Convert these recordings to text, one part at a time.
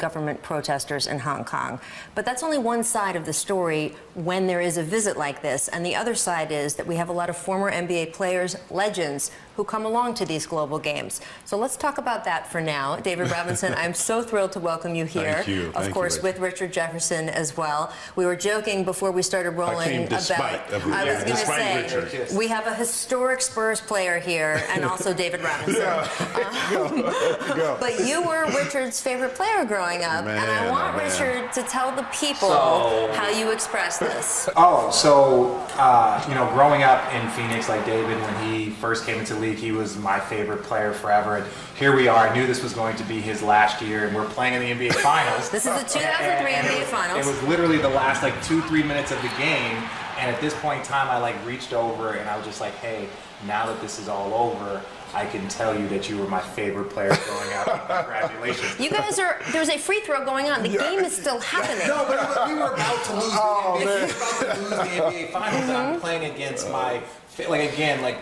anti-government protesters in Hong Kong. But that's only one side of the story when there is a visit like this. And the other side is that we have a lot of former NBA players, legends, who come along to these global games. So let's talk about that for now. David Robinson, I'm so thrilled to welcome you here. Thank you. Of course, with Richard Jefferson as well. We were joking before we started rolling about. I was going to say, we have a historic Spurs player here, and also David Robinson. But you were Richard's favorite player growing up, and I want Richard to tell the people how you express this. You know, growing up in Phoenix, like David, when he first came into the league, he was my favorite player forever. And here we are. I knew this was going to be his last year, and we're playing in the NBA Finals. This is the 2003 NBA Finals. It was literally the last 2-3 minutes of the game, and at this point in time, I reached over and I was just like, hey, now that this is all over, I can tell you that you were my favorite player growing up. Congratulations. You guys there's a free throw going on. The game is still happening. No, but we were about to lose the NBA Finals, and I'm playing against my,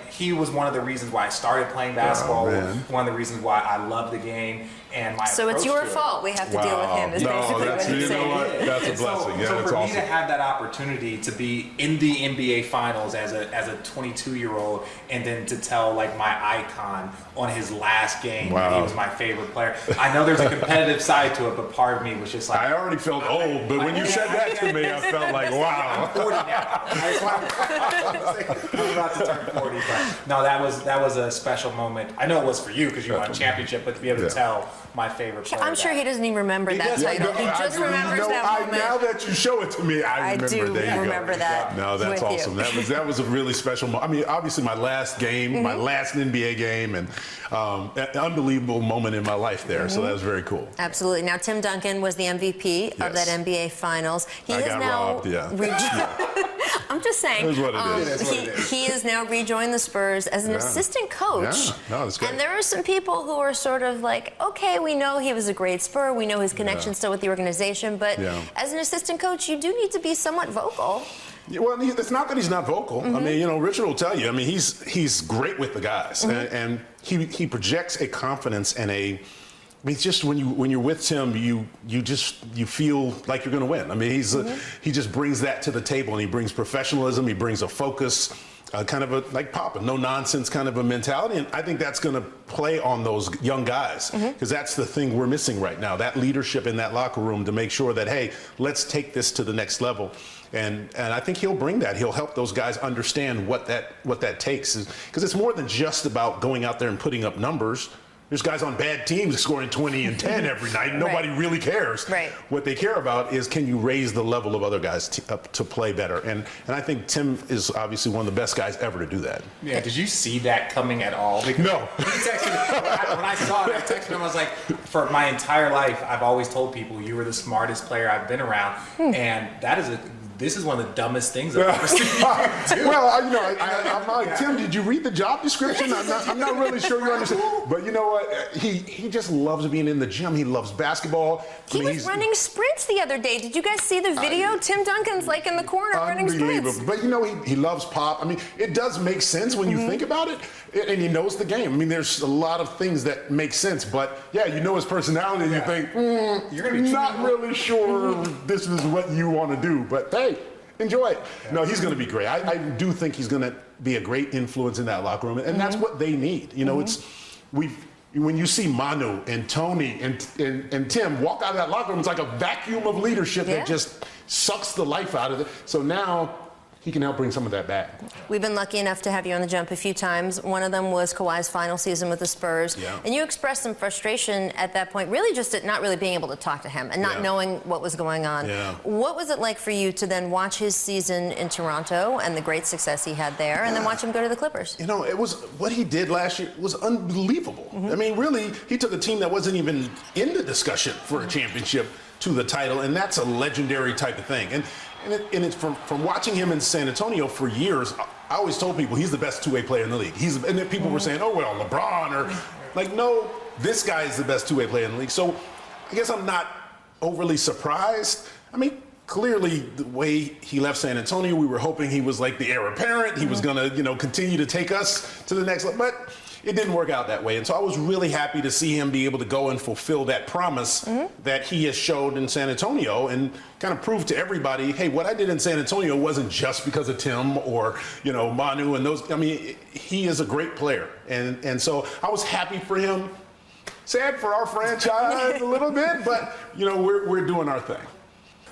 he was one of the reasons why I started playing basketball, one of the reasons why I love the game. And my so it's your fault we have to deal with him, is basically what he's saying. That's a blessing. So for me to have that opportunity to be in the NBA Finals as a 22-year-old, and then to tell my icon on his last game that he was my favorite player. I know there's a competitive side to it, but part of me was just I already felt old, but when you said that to me, I felt like, wow. I'm 40 now. I'm about to turn 40, but no, that was a special moment. I know it was for you because you won a championship, but to be able to tell my favorite player. I'm sure he doesn't even remember that title. He just remembers that moment. Now that you show it to me, I remember. I do remember that. No, that's awesome. That was a really special moment. I mean, obviously my last game, my last NBA game, and an unbelievable moment in my life there. So that was very cool. Absolutely. Now Tim Duncan was the MVP of that NBA Finals. He is now I'm just saying. It is what it is. He is now rejoined the Spurs as an assistant coach. Yeah. No, that's good. And there are some people who are sort of like, okay, we know he was a great Spur, we know his connection still with the organization, but as an assistant coach, you do need to be somewhat vocal. Yeah, well, it's not that he's not vocal. I mean, Richard will tell you. I mean, he's great with the guys, and he projects a confidence and a. I mean, it's just when you're with Tim, you feel like you're going to win. I mean, he just brings that to the table, and he brings professionalism. He brings a focus, kind of like Pop, a no nonsense kind of a mentality, and I think that's going to play on those young guys because that's the thing we're missing right now. That leadership in that locker room to make sure that, hey, let's take this to the next level. And I think he'll bring that. He'll help those guys understand what that takes, because it's more than just about going out there and putting up numbers. There's guys on bad teams scoring 20 and 10 every night. Nobody really cares. Right. What they care about is, can you raise the level of other guys up to play better? And I think Tim is obviously one of the best guys ever to do that. Yeah. Did you see that coming at all? Because no. He texted me, when I saw it, I texted him. I was like, for my entire life, I've always told people you were the smartest player I've been around, and this is one of the dumbest things I've ever seen you do. Well, I'm like, Tim, did you read the job description? I'm not really sure you understand. But you know what? He just loves being in the gym. He loves basketball. He was running sprints the other day. Did you guys see the video? Tim Duncan's in the corner running sprints. But he loves Pop. I mean, it does make sense when you think about it. And he knows the game. I mean, there's a lot of things that make sense. But yeah, you know his personality. And you think, you're gonna be not really sure this is what you want to do. But hey, enjoy it. No, he's going to be great. I do think he's going to be a great influence in that locker room, and that's what they need. You know, when you see Manu and Tony and Tim walk out of that locker room, it's like a vacuum of leadership that just sucks the life out of it. So now he can help bring some of that back. We've been lucky enough to have you on the jump a few times. One of them was Kawhi's final season with the Spurs. And you expressed some frustration at that point, really just at not really being able to talk to him and not knowing what was going on. What was it like for you to then watch his season in Toronto and the great success he had there, and then watch him go to the Clippers? You know, it was what he did last year was unbelievable. I mean, really, he took a team that wasn't even in the discussion for a championship to the title, and that's a legendary type of thing. And it's from watching him in San Antonio for years. I always told people he's the best two-way player in the league. And then people were saying, oh, well, LeBron, or no, this guy is the best two-way player in the league. So I guess I'm not overly surprised. I mean, clearly the way he left San Antonio, we were hoping he was like the heir apparent. He was going to, continue to take us to the next level. But it didn't work out that way. And so I was really happy to see him be able to go and fulfill that promise that he has showed in San Antonio and kind of prove to everybody, hey, what I did in San Antonio wasn't just because of Tim or, Manu and those. I mean, he is a great player. And so I was happy for him. Sad for our franchise a little bit, but, we're doing our thing.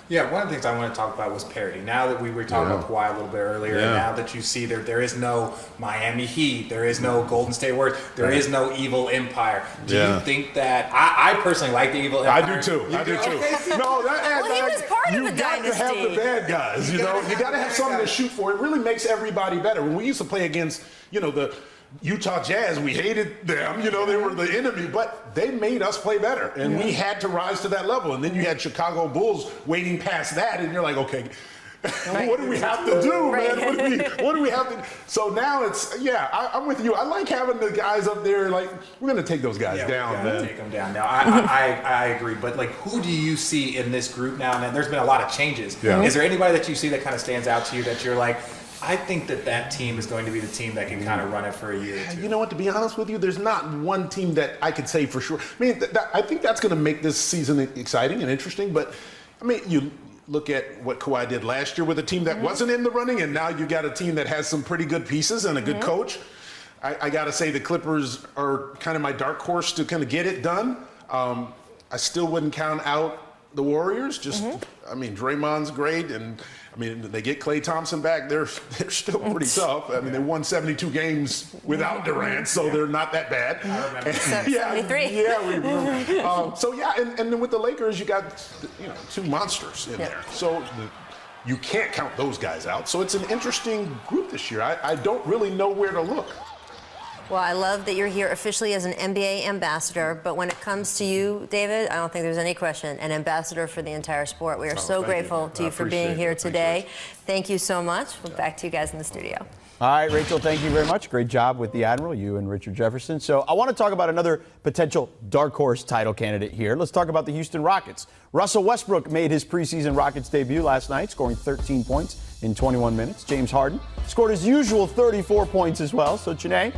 Yeah, one of the things I want to talk about was parity. Now that we were talking about Kawhi a little bit earlier, and now that you see there is no Miami Heat, there is no Golden State Warriors, there is no evil empire. Do you think that I personally like the evil empire? I do too. No, he was part of the you got to have the bad guys. You got to have something to shoot for. It really makes everybody better. When we used to play against, the Utah Jazz, we hated them, they were the enemy, but they made us play better, and we had to rise to that level. And then you had Chicago Bulls waiting past that, and you're like, okay, what do we have to do, man? What do we have to? So now it's, I'm with you. I like having the guys up there. Like, we're gonna take those guys down, man. Take them down. Now, I agree. But like, who do you see in this group now? And there's been a lot of changes. Yeah. Is there anybody that you see that kind of stands out to you that you're like, I think that team is going to be the team that can kind of run it for a year or two? You know what, to be honest with you, there's not one team that I could say for sure. I mean, I think that's going to make this season exciting and interesting. But, I mean, you look at what Kawhi did last year with a team that wasn't in the running, and now you got a team that has some pretty good pieces and a good coach. I got to say the Clippers are kind of my dark horse to kind of get it done. I still wouldn't count out the Warriors. I mean, Draymond's great, and they get Klay Thompson back. They're still pretty tough. I mean, they won 72 games without Durant, so they're not that bad. I remember. 73. Yeah, we remember. And then with the Lakers, you got two monsters in there. So you can't count those guys out. So it's an interesting group this year. I don't really know where to look. Well, I love that you're here officially as an NBA ambassador, but when it comes to you, David, I don't think there's any question, an ambassador for the entire sport. We are so grateful to you for being here today. Thank you so much. We'll back to you guys in the studio. All right, Rachel, thank you very much. Great job with the Admiral, you and Richard Jefferson. So I want to talk about another potential dark horse title candidate here. Let's talk about the Houston Rockets. Russell Westbrook made his preseason Rockets debut last night, scoring 13 points in 21 minutes. James Harden scored his usual 34 points as well. So, Chiney,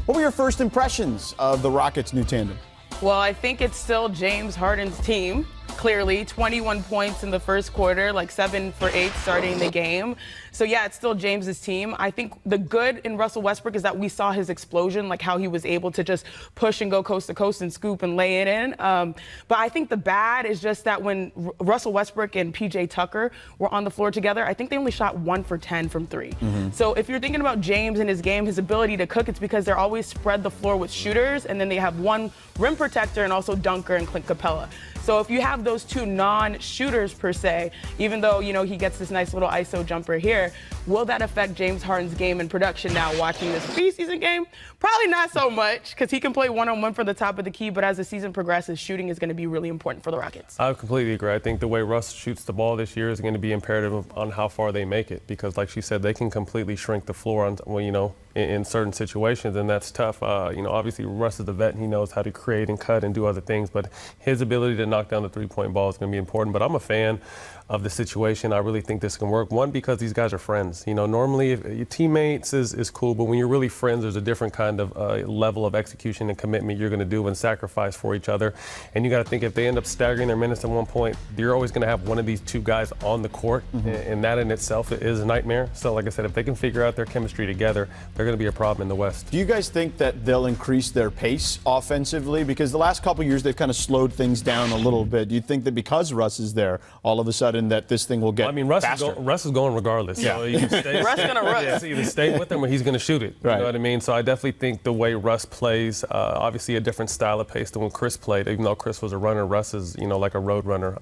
what were your first impressions of the Rockets' new tandem? Well, I think it's still James Harden's team. Clearly, 21 points in the first quarter, like 7 for 8 starting the game. So, yeah, it's still James's team. I think the good in Russell Westbrook is that we saw his explosion, like how he was able to just push and go coast to coast and scoop and lay it in. But I think the bad is just that when Russell Westbrook and PJ Tucker were on the floor together, I think they only shot 1 for 10 from 3. So if you're thinking about James and his game, his ability to cook, it's because they're always spread the floor with shooters, and then they have one rim protector and also dunker and Clint Capella. So if you have those two non-shooters per se, even though, he gets this nice little ISO jumper here, will that affect James Harden's game and production now watching this preseason game? Probably not so much, because he can play one-on-one for the top of the key, but as the season progresses, shooting is going to be really important for the Rockets. I completely agree. I think the way Russ shoots the ball this year is going to be imperative on how far they make it, because like she said, they can completely shrink the floor in certain situations, and that's tough. Obviously Russ is the vet and he knows how to create and cut and do other things, but his ability to knock down the three-point ball is going to be important. But I'm a fan of the situation. I really think this can work. One, because these guys are friends. Normally if your teammates is cool, but when you're really friends, there's a different kind of level of execution and commitment you're going to do and sacrifice for each other. And you got to think, if they end up staggering their minutes at one point, you're always going to have one of these two guys on the court, and that in itself is a nightmare. So like I said, if they can figure out their chemistry together, they're going to be a problem in the West. Do you guys think that they'll increase their pace offensively? Because the last couple of years, they've kind of slowed things down a little bit. Do you think that because Russ is there, all of a sudden that this thing will get faster? Russ is going regardless. Yeah. So you can stay, Russ going to run. Yeah, either stay with him or he's going to shoot it. You right. know what I mean? So I definitely think the way Russ plays, obviously a different style of pace than when Chris played. Even though Chris was a runner, Russ is, like a road runner.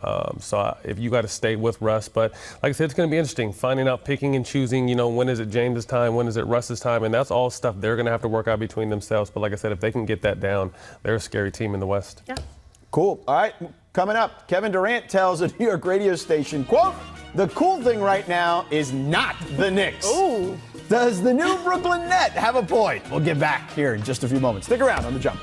If you got to stay with Russ. But like I said, it's going to be interesting, finding out, picking and choosing, when is it James's time, when is it Russ's time, and that's all stuff they're going to have to work out between themselves. But like I said, if they can get that down, they're a scary team in the West. Yeah. Cool. All right, coming up, Kevin Durant tells a New York radio station, quote, "The cool thing right now is not the Knicks." Ooh. Does the new Brooklyn Net have a point? We'll get back here in just a few moments. Stick around on The Jump.